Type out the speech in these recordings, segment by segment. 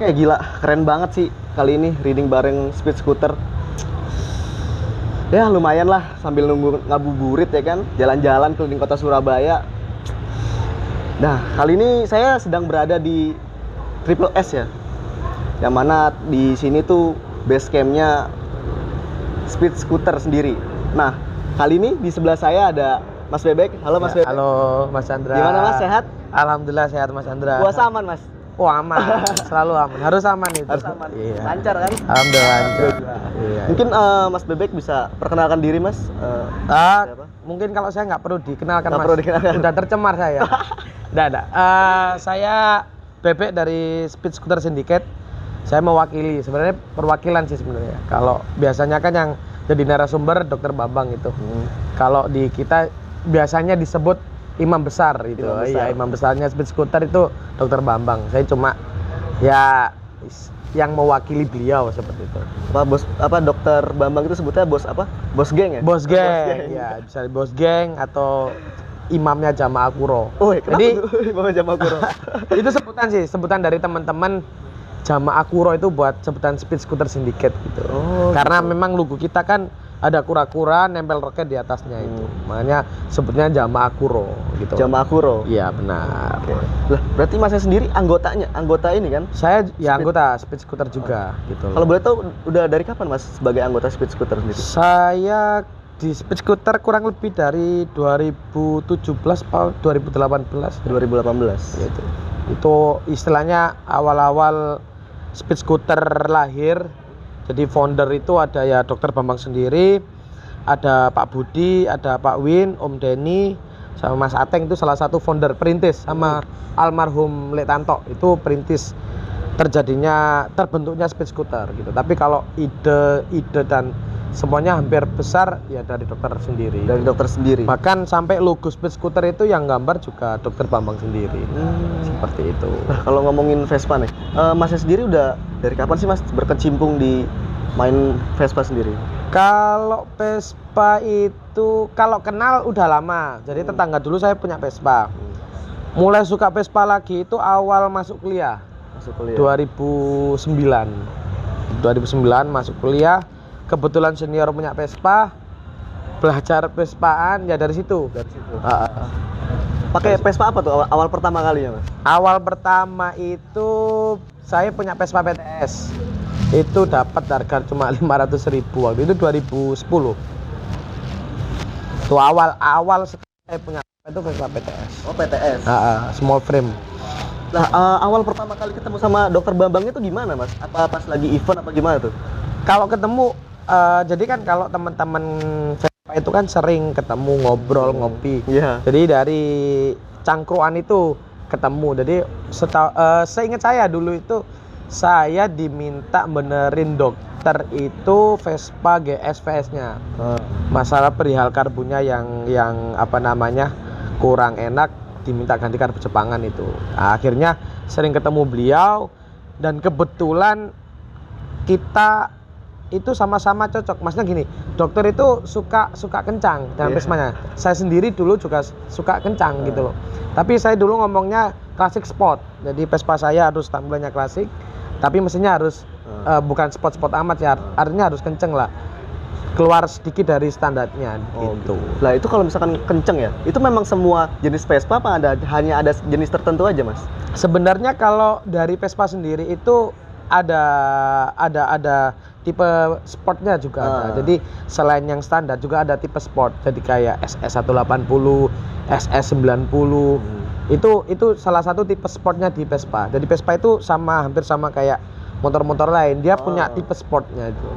Oke, gila, keren banget sih kali ini reading bareng Speed Scooter. Ya lumayan lah sambil nunggu ngabuburit ya kan, jalan-jalan keliling kota Surabaya. Nah, kali ini saya sedang berada di Triple S ya, yang mana di sini tuh base campnya Speed Scooter sendiri. Nah, kali ini di sebelah saya ada Mas Bebek. Halo Mas Bebek. Halo Mas Chandra. Gimana Mas, sehat? Alhamdulillah sehat Mas Chandra. Puasa aman Mas? Oh aman, selalu aman. Harus aman itu. Harus aman. Iya. Lancar kan? Alhamdulillah lancar. Iya. Mungkin Mas Bebek bisa perkenalkan diri Mas. Siapa? Mungkin kalau saya nggak perlu dikenalkan Nggak Mas. perlu dikenalkan. Udah tercemar saya. Nggak. Saya Bebek dari Speed Scooter Syndicate. Saya mewakili, sebenarnya perwakilan sih sebenarnya. Kalau biasanya kan yang jadi narasumber Dokter Bambang itu. Kalau di kita biasanya disebut imam besar itu. Imam besar. Iya, imam besarnya Speed Scooter itu Dokter Bambang. Saya cuma ya yang mewakili beliau seperti itu. Dokter Bambang itu sebutnya bos apa? Bos geng ya? Bos geng. Ya, bisa bos geng atau imamnya Jamaah Kuro. Oh, kenapa jadi tuh imamnya Jamaah Kuro? itu sebutan dari teman-teman Jamaah Kuro itu buat sebutan Speed Scooter Syndicate gitu. Oh, karena gitu. memang logo kita kan ada kura-kura nempel roket di atasnya itu. Makanya sebutnya Jamaah Kuro gitu. Jamaah Kuro. Iya, benar. Oke. Lah, berarti Masnya sendiri anggota ini kan? Saya ya anggota Speed Scooter juga gitu. Kalau boleh tahu udah dari kapan Mas sebagai anggota Speed Scooter sendiri? Saya di Speed Scooter kurang lebih dari 2017 atau 2018. 2018. Gitu. Itu istilahnya awal-awal Speed Scooter lahir. Jadi founder itu ada ya Dokter Bambang sendiri, ada Pak Budi, ada Pak Win, Om Denny, sama Mas Ateng itu salah satu founder perintis, sama almarhum Lek Tanto itu perintis terbentuknya Speed Scooter gitu. Tapi kalau ide dan semuanya hampir besar ya dari dokter sendiri. Dari dokter sendiri. Bahkan sampai logo Speed Scooter itu yang gambar juga Dokter Bambang sendiri. Seperti itu. Nah, kalau ngomongin Vespa nih, Masnya sendiri udah dari kapan sih Mas berkecimpung di main Vespa sendiri? Kalau Vespa itu kalau kenal udah lama. Jadi tetangga dulu saya punya Vespa. Mulai suka Vespa lagi itu awal masuk kuliah. Masuk kuliah. 2009 masuk kuliah. Kebetulan senior punya Vespa, belajar Vespaan ya dari situ. Pakai Vespa apa tuh awal pertama kali ya Mas? Awal pertama itu saya punya Vespa PTS. Itu dapat harga cuma 500.000 waktu itu 2010. Itu awal saya punya itu Vespa PTS. Oh, PTS. Small frame. Nah, awal pertama kali ketemu sama Dokter Bambang itu gimana Mas? Apa pas lagi event apa gimana tuh? Kalau ketemu jadi kan kalau teman-teman Vespa itu kan sering ketemu ngobrol ngopi. Iya. Jadi dari cangkruan itu ketemu. Jadi seingat saya dulu itu saya diminta benerin dokter itu Vespa GS VS-nya. Masalah perihal karbonnya yang apa namanya kurang enak, diminta ganti karbon Jepangan itu. Akhirnya sering ketemu beliau dan kebetulan kita itu sama-sama cocok. Maksudnya gini, dokter itu suka kencang dengan Vespanya. Saya sendiri dulu juga suka kencang gitu loh. Tapi saya dulu ngomongnya klasik sport. Jadi Vespa saya harus tampilannya klasik, tapi mesinnya harus bukan sport amat ya. Artinya harus kenceng lah. Keluar sedikit dari standarnya gitu. Lah itu kalau misalkan kenceng ya, itu memang semua jenis Vespa apa hanya ada jenis tertentu aja Mas? Sebenarnya kalau dari Vespa sendiri itu ada tipe sportnya juga ada. Jadi selain yang standar juga ada tipe sport. Jadi kayak SS180, SS90. Itu salah satu tipe sportnya di Vespa. Jadi Vespa itu hampir sama kayak motor-motor lain. Dia punya tipe sportnya itu.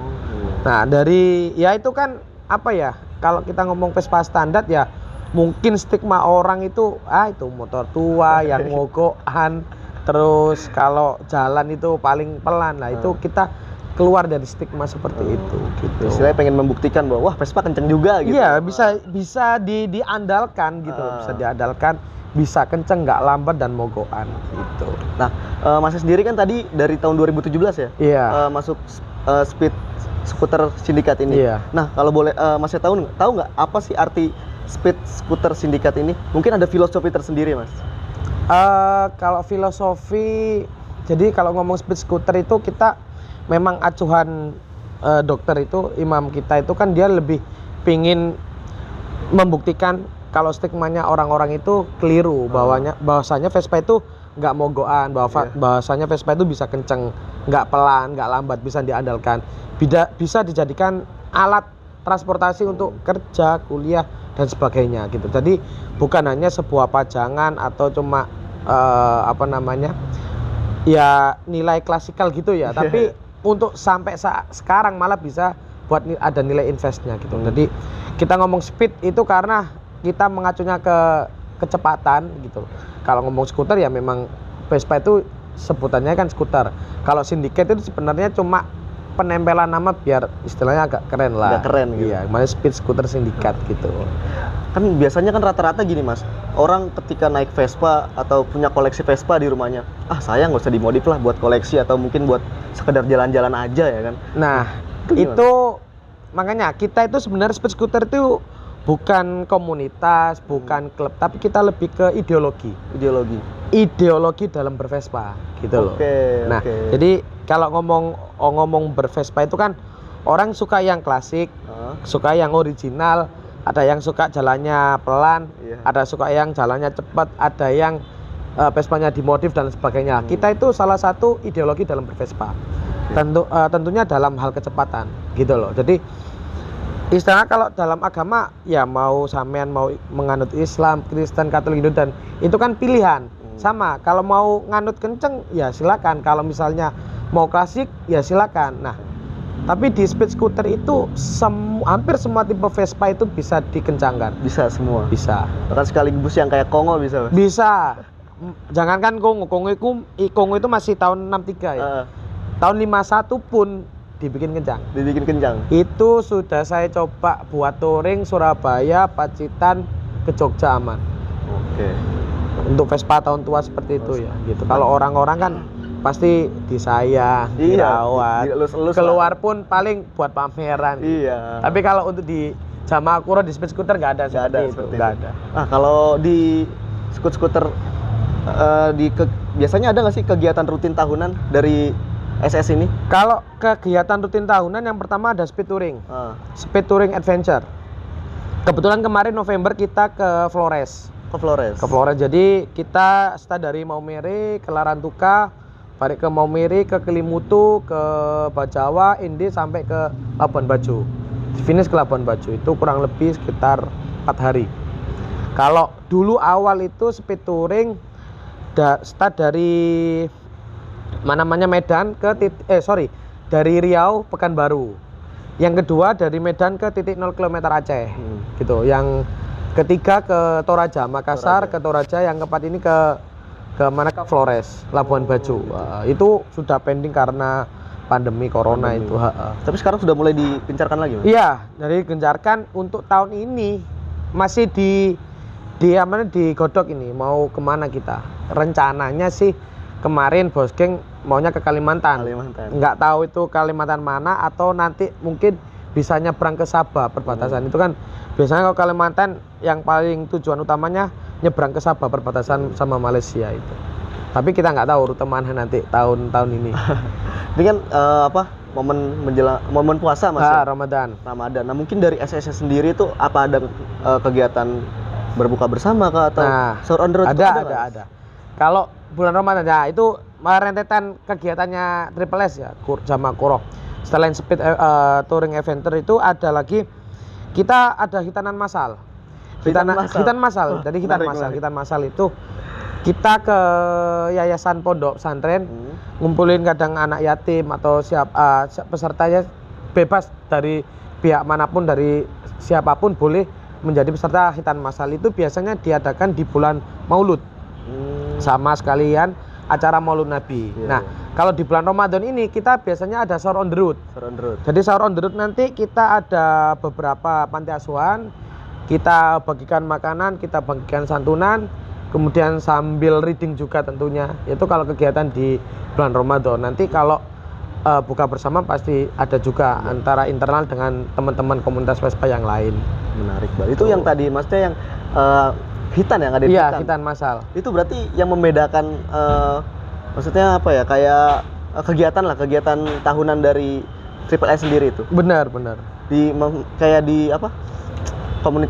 Nah, dari ya itu kan apa ya? Kalau kita ngomong Vespa standar ya mungkin stigma orang itu itu motor tua yang mogokan. Terus kalau jalan itu paling pelan lah, itu kita keluar dari stigma seperti itu gitu. Istilahnya pengen membuktikan bahwa wah Vespa kenceng juga gitu. Iya, bisa diandalkan gitu loh, bisa diandalkan, bisa kenceng, nggak lambat dan mogokan gitu. Nah, Masnya sendiri kan tadi dari tahun 2017 ya? Iya. Masuk Speed Scooter Syndicate ini. Iya. Nah, kalau boleh Masnya tahu nggak apa sih arti Speed Scooter Syndicate ini? Mungkin ada filosofi tersendiri, Mas. Kalau filosofi Jadi kalau ngomong speed scooter itu kita memang acuhan dokter itu, imam kita itu kan dia lebih pingin membuktikan kalau stigmanya orang-orang itu keliru, bahwasanya Vespa itu nggak mogokan, bahwasanya Vespa itu bisa kenceng, nggak pelan, nggak lambat, bisa diandalkan, bisa dijadikan alat transportasi untuk kerja, kuliah dan sebagainya gitu. Jadi bukan hanya sebuah pajangan atau cuma ya nilai klasikal gitu ya, tapi untuk sampai sekarang malah bisa buat ada nilai investnya gitu. Jadi kita ngomong speed itu karena kita mengacunya ke kecepatan gitu. Kalau ngomong skuter ya memang Vespa itu sebutannya kan skuter. Kalau Syndicate itu sebenarnya cuma penempelan nama biar istilahnya agak keren lah. Agak keren gitu. Iya, makanya speed scooter Syndicate gitu. Kan biasanya kan rata-rata gini Mas, orang ketika naik Vespa atau punya koleksi Vespa di rumahnya, saya nggak usah dimodif lah buat koleksi atau mungkin buat sekedar jalan-jalan aja ya kan. Nah itu makanya kita itu sebenarnya speed scooter itu bukan komunitas, bukan klub, tapi kita lebih ke ideologi dalam bervespa gitu loh. Nah jadi kalau ngomong bervespa itu kan orang suka yang klasik, suka yang original, ada yang suka jalannya pelan, ada suka yang jalannya cepat, ada yang Vespanya dimodif dan sebagainya. Kita itu salah satu ideologi dalam bervespa. Tentunya dalam hal kecepatan gitu loh. Jadi istilahnya kalau dalam agama ya mau sampean mau menganut Islam, Kristen, Katolik, Hindu dan itu kan pilihan. Sama, kalau mau nganut kenceng ya silakan. Kalau misalnya mau klasik ya silakan. Nah, tapi di speed scooter itu hampir semua tipe Vespa itu bisa dikencangkan. Bisa semua. Bisa. Bahkan sekaligus yang kayak Kongo bisa. Mas? Bisa. Jangankan Kongo itu masih tahun 63 ya. Tahun 51 pun dibikin kencang. Itu sudah saya coba buat touring Surabaya, Pacitan, ke Jogja aman. Untuk Vespa tahun tua seperti itu ya gitu. Kalau orang-orang kan pasti disayang, dirawat, keluar pun paling buat pameran. Tapi kalau untuk di Jamakuro di speed scooter nggak ada seperti itu. Nggak ada. Nah kalau di scooter biasanya ada nggak sih kegiatan rutin tahunan dari SS ini? Kalau kegiatan rutin tahunan yang pertama ada speed touring, speed touring adventure. Kebetulan kemarin November kita ke Flores. Jadi kita start dari Maumere ke Larantuka, balik ke Maumere, ke Kelimutu, ke Bajawa, Indi sampai ke Labuan Bajo. Finish ke Labuan Bajo itu kurang lebih sekitar 4 hari. Kalau dulu awal itu speed touring start dari Medan dari Riau Pekanbaru. Yang kedua dari Medan ke titik 0 km Aceh. Gitu. Yang ketiga ke Toraja, Makassar, ke Toraja, yang keempat ini ke Flores, Labuan Bajo. Itu sudah pending karena pandemi corona itu. Tapi sekarang sudah mulai digencarkan lagi, Mas? Iya, dari gencarkan untuk tahun ini masih digodok ini mau kemana kita. Rencananya sih kemarin Bos Geng maunya ke Kalimantan. Nggak tahu itu Kalimantan mana atau nanti mungkin bisa nyebrang ke Sabah perbatasan. Itu kan biasanya kalau Kalimantan yang paling tujuan utamanya nyebrang ke Sabah perbatasan sama Malaysia itu. Tapi kita nggak tahu rute mana nanti tahun ini. Ini kan momen puasa Mas ya? Ramadan. Nah mungkin dari SSS sendiri itu apa ada kegiatan berbuka bersama kah atau sahur on the road? Ada. Kalau bulan Ramadan ya itu rentetan kegiatannya Triple S ya, Jamakuro. Selain speed touring adventure itu ada lagi kita ada hitanan masal. Hitan masal. Jadi hitan masal itu kita ke yayasan pondok pesantren, ngumpulin kadang anak yatim atau pesertanya bebas dari pihak manapun, dari siapapun boleh menjadi peserta hitan masal. Itu biasanya diadakan di bulan Maulud. Sama sekalian acara Maulud Nabi. Kalau di bulan Ramadan ini kita biasanya ada sahur on the road. Jadi sahur on the road nanti kita ada beberapa panti asuhan, kita bagikan makanan, kita bagikan santunan, kemudian sambil reading juga tentunya. Itu kalau kegiatan di bulan Ramadan. Nanti kalau buka bersama pasti ada juga antara internal dengan teman-teman komunitas Vespa yang lain. Menarik banget. Itu yang tadi maksudnya yang hitan yang ada di hitan masal. Itu berarti yang membedakan Maksudnya apa ya? Kayak kegiatan lah, kegiatan tahunan dari Triple S sendiri itu. Benar. Kayak di apa?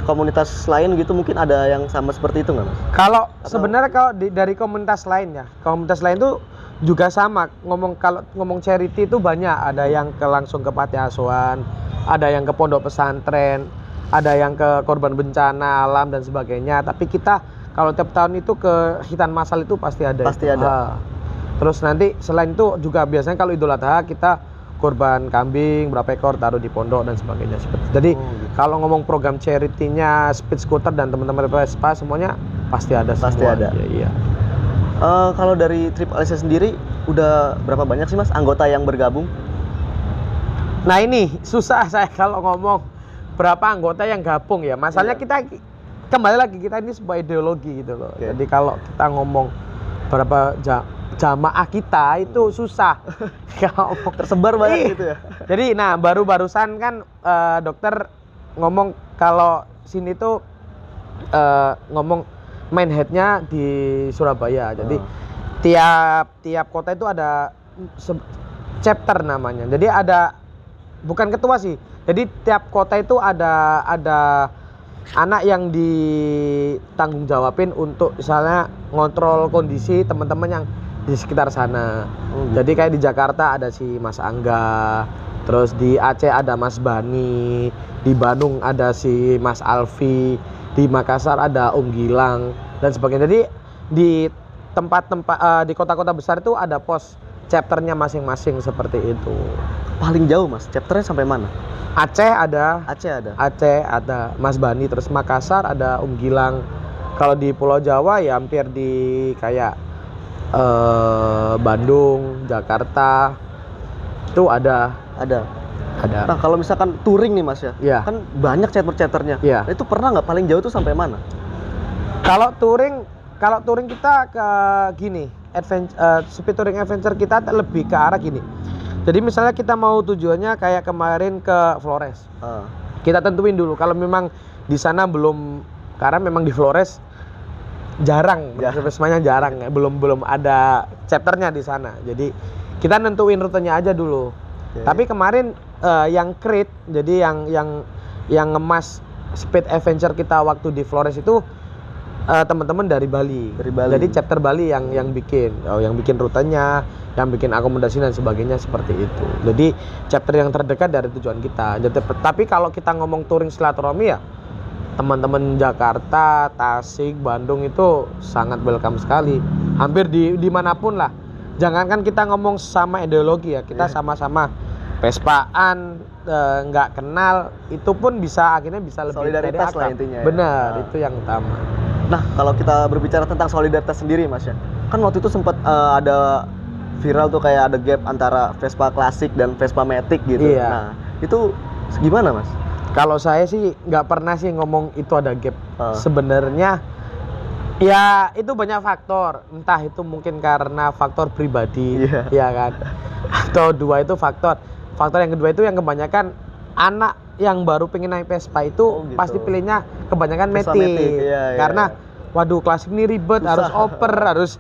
Komunitas lain gitu mungkin ada yang sama seperti itu nggak Mas? Kalau Atau- sebenarnya kalau dari komunitas lain ya, komunitas lain tuh juga sama. Kalau ngomong charity itu banyak, ada yang langsung ke panti asuhan, ada yang ke pondok pesantren, ada yang ke korban bencana alam dan sebagainya. Tapi kita kalau tiap tahun itu ke khitan masal itu pasti ada. Pasti ada. Terus nanti selain itu juga biasanya kalau Idul Adha kita korban kambing berapa ekor taruh di pondok dan sebagainya. Jadi gitu. kalau ngomong program charity-nya Speed Scooter dan teman-teman Vespa semuanya pasti ada. Pasti semua. ada. Iya. Kalau dari Triple S sendiri udah berapa banyak sih Mas anggota yang bergabung? Nah ini susah saya kalau ngomong berapa anggota yang gabung ya. Masalahnya Iya. kita kembali lagi kita ini sebuah ideologi gitu loh. Oke. Jadi kalau kita ngomong berapa jamaah kita itu susah. Kalau ngomong- Tersebar banyak Ih. gitu ya. Jadi nah barusan kan dokter ngomong kalau sini tuh ngomong main headnya di Surabaya. Jadi tiap kota itu ada chapter namanya. Jadi ada bukan ketua sih. Jadi tiap kota itu ada anak yang ditanggung jawabin untuk misalnya ngontrol kondisi teman-teman yang di sekitar sana. gitu. Jadi kayak di Jakarta ada si Mas Angga, terus di Aceh ada Mas Bani, di Bandung ada si Mas Alfi, di Makassar ada Om Gilang dan sebagainya. Jadi di tempat-tempat di kota-kota besar itu ada pos chapternya masing-masing seperti itu. Paling jauh Mas, chapternya sampai mana? Aceh ada, Aceh ada. Mas Bani, terus Makassar ada Om Gilang. Kalau di Pulau Jawa ya hampir di kayak Bandung, Jakarta itu ada. Nah kalau misalkan touring nih Mas ya, Iya. kan banyak chapter-chapternya. Iya. Nah, itu pernah nggak paling jauh tuh sampai mana? Kalau touring kita ke gini, speed touring adventure kita lebih ke arah gini. Jadi misalnya kita mau tujuannya kayak kemarin ke Flores, kita tentuin dulu. Kalau memang di sana belum, karena memang di Flores jarang, semuanya jarang, ya. belum ada chapternya di sana. Jadi kita nentuin rutenya aja dulu. Oke. Tapi kemarin yang create, jadi yang ngemas speed adventure kita waktu di Flores itu teman-teman dari Bali. Jadi chapter Bali yang bikin, yang bikin rutenya, yang bikin akomodasi dan sebagainya seperti itu. Jadi chapter yang terdekat dari tujuan kita. Jadi, tapi kalau kita ngomong touring silaturahmi ya, teman-teman Jakarta, Tasik, Bandung itu sangat welcome sekali. Hampir dimanapun lah. Jangankan kita ngomong sama ideologi ya, kita sama-sama Vespaan, nggak kenal, itu pun akhirnya bisa lebih Solidaritas dari lah akrab. intinya ya. Benar, itu yang utama. Nah kalau kita berbicara tentang solidaritas sendiri Mas ya, kan waktu itu sempat ada viral tuh kayak ada gap antara Vespa klasik dan Vespa Matic gitu. Iya. Nah itu gimana Mas? Kalau saya sih nggak pernah sih ngomong itu ada gap. Ah. Sebenarnya ya itu banyak faktor. Entah itu mungkin karena faktor pribadi, Iya. ya kan. Atau dua itu faktor. Faktor yang kedua itu yang kebanyakan anak yang baru pengen naik Vespa itu Gitu. pasti pilihnya kebanyakan Vespa Matic. Matic, iya, Karena iya. waduh klasik ini ribet, Susah. harus oper, harus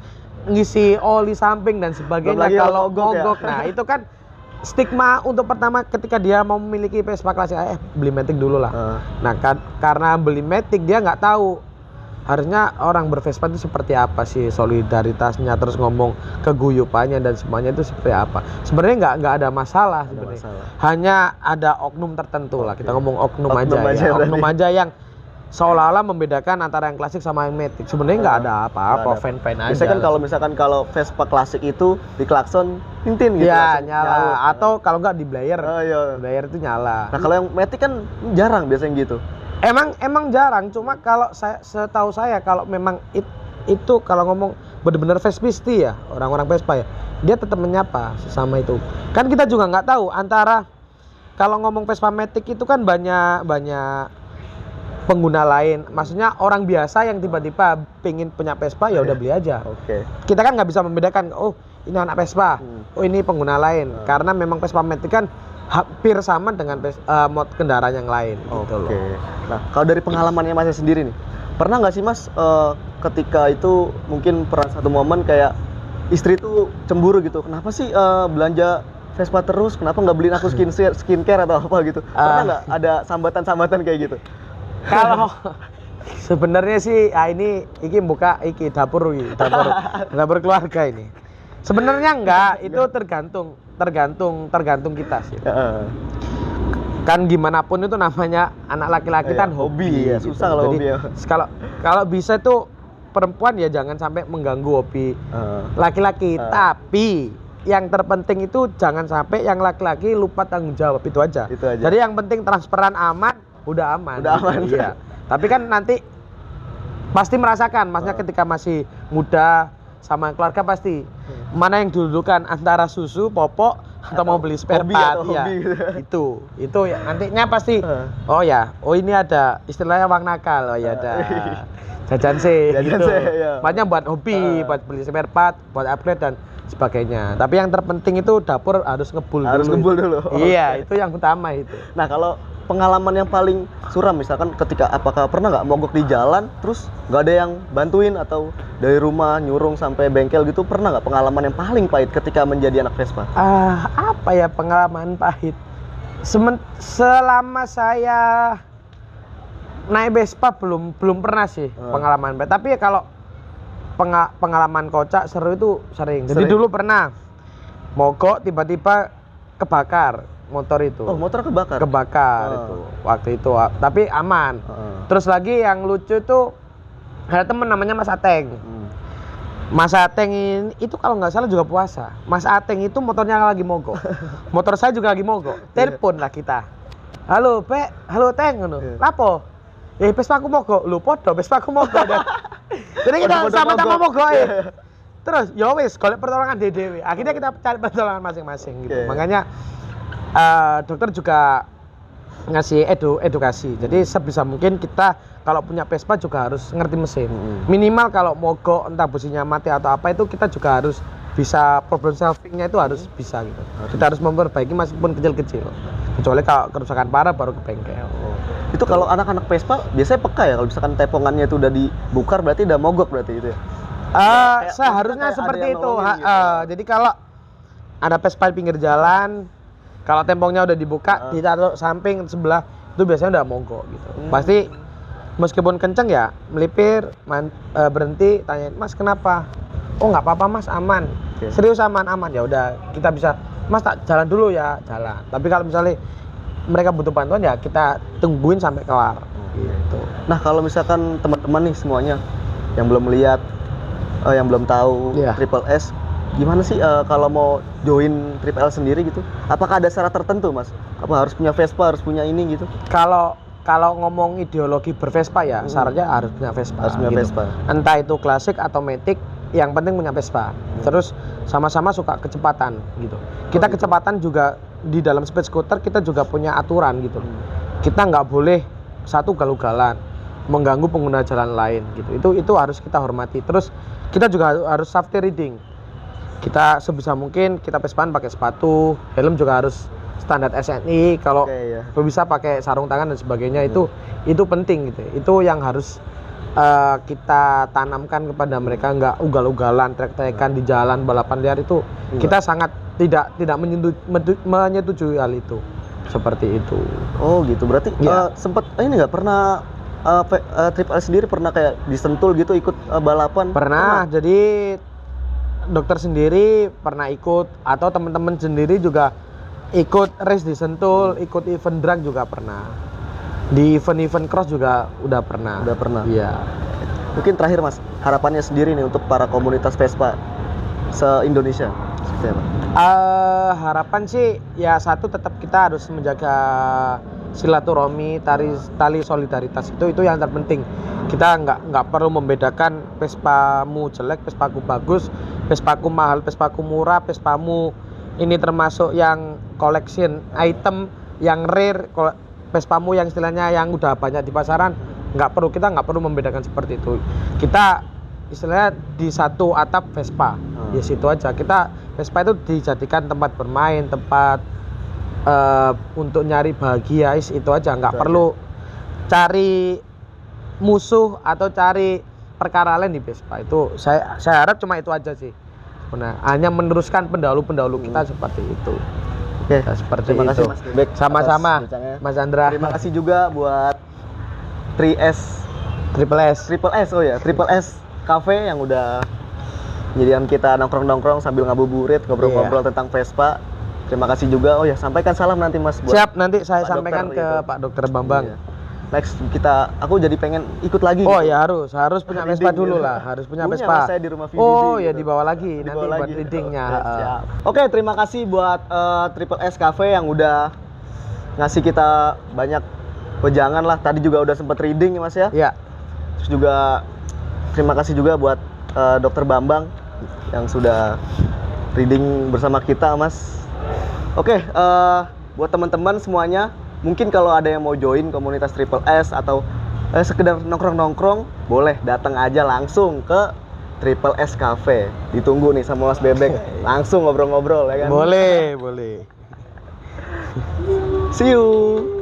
ngisi oli samping dan Belum sebagainya. lagi Kalau mogok ya. mogok, nah itu kan stigma untuk pertama ketika dia mau memiliki Vespa klasik, beli Matic dulu lah. Nah karena beli Matic dia nggak tahu harusnya orang bervespa itu seperti apa sih, solidaritasnya, terus ngomong keguyupannya dan semuanya itu seperti apa. Sebenarnya nggak ada masalah sebenarnya. Hanya ada oknum tertentu lah. Kita ngomong oknum aja ya. Oknum aja yang seolah-olah membedakan antara yang klasik sama yang Matic. Sebenarnya nggak ada apa-apa, fan-fan aja. Biasanya kan kalau Vespa klasik itu di klakson tintin gitu. ya langsung nyala, nyaut. atau kalau nggak di blayer. Oh, iya. Blayer itu nyala. Nah kalau yang Matic kan jarang biasanya gitu. Emang jarang, cuma kalau setahu saya kalau memang itu kalau ngomong benar-benar Vespisti ya, orang-orang Vespa ya, dia tetap menyapa sesama itu. Kan kita juga nggak tahu antara kalau ngomong Vespa Matic itu kan banyak pengguna lain. Maksudnya orang biasa yang tiba-tiba pengen punya Vespa ya udah beli aja. Oke. Kita kan nggak bisa membedakan, oh ini anak Vespa, oh ini pengguna lain. Karena memang Vespa Matic kan hampir sama dengan mod kendaraan yang lain gitu loh. Nah, kalau dari pengalamannya Masnya sendiri nih, pernah nggak sih Mas ketika itu mungkin pernah satu momen kayak istri tuh cemburu gitu. Kenapa sih belanja Vespa terus? Kenapa nggak beliin aku skincare atau apa gitu? Pernah nggak ada sambatan-sambatan kayak gitu? Kalau sebenarnya sih ini buka dapur dapur keluarga ini. Sebenarnya enggak, itu tergantung kita sih. Kan gimana pun itu namanya anak laki-laki kan hobi ya, gitu. susah kalau hobi ya. Kalau bisa tuh perempuan ya jangan sampai mengganggu hobi laki-laki. Tapi yang terpenting itu jangan sampai yang laki-laki lupa tanggung jawab, itu aja. Jadi yang penting transparan, aman, udah aman. Iya. Tapi kan nanti pasti merasakan, maksudnya ketika masih muda sama keluarga pasti mana yang didudukan antara susu, popok atau mau beli spare part ya. Itu ya nantinya pasti ini ada istilahnya uang nakal, ada jajan sih gitu. Makanya buat hobi, buat beli spare part, buat upgrade dan sebagainya. Tapi yang terpenting itu dapur harus ngebul dulu. Iya, itu yang utama itu. Nah, kalau pengalaman yang paling suram misalkan ketika apakah pernah nggak mogok di jalan terus nggak ada yang bantuin atau dari rumah nyurung sampai bengkel gitu, pernah nggak pengalaman yang paling pahit ketika menjadi anak Vespa? Apa ya pengalaman pahit? Selama saya naik Vespa belum pernah sih pengalaman pahit. Tapi ya kalau pengalaman kocak seru itu sering. Jadi dulu pernah mogok tiba-tiba kebakar motor itu. Oh, motor kebakar? Kebakar itu waktu itu, tapi aman. Terus lagi yang lucu itu ada temen namanya Mas Ateng. Mas Ateng ini itu kalau nggak salah juga puasa. Mas Ateng itu motornya lagi mogok. Motor saya juga lagi mogok. Telepon lah kita. Halo, Teng ngono. Lapo? Vespa aku mogok. Lu podo Vespa aku mogok. Jadi kita sama-sama mogok ya. Terus ya wis golek pertolongan dhewe. Akhirnya kita cari pertolongan masing-masing gitu. Makanya dokter juga ngasih edukasi. Jadi sebisa mungkin kita kalau punya Vespa juga harus ngerti mesin. Minimal kalau mogok entah businya mati atau apa itu kita juga harus bisa problem solvingnya itu harus bisa gitu. Kita harus memperbaiki meskipun kecil-kecil. Kecuali kalau kerusakan parah baru ke bengkel. Itu kalau anak-anak Vespa biasanya peka ya kalau misalkan tepongannya itu udah dibukar berarti udah mogok berarti itu ya. Seharusnya seperti itu. Jadi kalau ada Vespa di pinggir jalan, kalau tempongnya udah dibuka, ditaruh samping sebelah itu biasanya udah mogok gitu. Pasti meskipun kenceng ya melipir, berhenti, tanyain Mas kenapa? Oh nggak apa-apa Mas, aman. Serius aman. Ya udah kita bisa, Mas tak jalan dulu ya, jalan. Tapi kalau misalnya mereka butuh bantuan ya kita tungguin sampai kelar. Gitu. Nah kalau misalkan teman-teman nih semuanya yang belum lihat, yang belum tahu Triple S, gimana sih kalau mau join Triple L sendiri gitu? Apakah ada syarat tertentu, Mas? Apa harus punya Vespa, harus punya ini gitu? Kalau ngomong ideologi bervespa ya, syaratnya harus punya Vespa. Harus punya gitu. Vespa. Entah itu klasik atau matic, yang penting punya Vespa. Terus sama-sama suka kecepatan gitu. Kita kecepatan juga di dalam speed scooter kita juga punya aturan gitu. Kita nggak boleh satu ugal-ugalan, mengganggu pengguna jalan lain gitu. Itu harus kita hormati. Terus kita juga harus safety riding. Kita sebisa mungkin kita Vespaan pakai sepatu, helm juga harus standar SNI. Kalau bisa pakai sarung tangan dan sebagainya, itu penting gitu. Itu yang harus kita tanamkan kepada mereka, nggak ugal-ugalan, trek-trekan di jalan balapan liar itu. Kita sangat tidak menyetujui hal itu. Seperti itu. Oh gitu. Berarti sempat ini nggak pernah Triple S sendiri pernah kayak disentul gitu ikut balapan? Pernah. Jadi dokter sendiri pernah ikut atau teman-teman sendiri juga ikut race di Sentul, ikut event drag juga pernah. Di event cross juga udah pernah. Udah pernah. Iya. Mungkin terakhir Mas, harapannya sendiri nih untuk para komunitas Vespa se-Indonesia. Seperti apa? Harapan sih ya satu, tetap kita harus menjaga silaturahmi, tali solidaritas itu yang terpenting. Kita nggak perlu membedakan Vespamu jelek, Vespaku bagus, Vespaku mahal, Vespaku murah, Vespamu ini termasuk yang collection item, yang rare, Vespamu yang istilahnya yang udah banyak di pasaran. Kita nggak perlu membedakan seperti itu. Kita istilahnya di satu atap Vespa, ya situ aja. Vespa itu dijadikan tempat bermain, tempat untuk nyari bahagia, itu aja. Nggak perlu cari musuh atau cari perkara lain di Vespa. Itu saya harap cuma itu aja sih. Nah, hanya meneruskan pendahulu-pendahulu kita seperti itu. Oke, Ya, seperti terima kasih itu. Mas Bebek. Sama-sama, atas bincangnya. Mas Andra. Terima kasih juga buat 3S Triple S. Triple S, oh ya, Triple S Cafe yang udah menyediakan kita nongkrong-nongkrong sambil ngabuburit, ngobrol-ngobrol tentang Vespa. Terima kasih juga. Oh ya, sampaikan salam nanti Mas buat Siap, nanti saya Pak sampaikan Dokter ke itu. Pak Dokter Bambang. Iya. Next aku jadi pengen ikut lagi. Oh gitu. ya harus punya Reading Vespa gitu. dulu lah, harus punya Punya Vespa. Mas, saya di rumah VDD Oh ya gitu. dibawa lagi Dibawa nanti buat lagi. readingnya. Oke, siap. Oke, terima kasih buat Triple S Cafe yang udah ngasih kita banyak wejangan lah. Tadi juga udah sempet reading ya Mas ya. Ya, Terus juga terima kasih juga buat Dokter Bambang yang sudah reading bersama kita Mas. Oke, buat teman-teman semuanya, mungkin kalau ada yang mau join komunitas Triple S atau sekedar nongkrong-nongkrong, boleh datang aja langsung ke Triple S Cafe. Ditunggu nih sama Mas Bebek, langsung ngobrol-ngobrol ya kan. boleh. See you.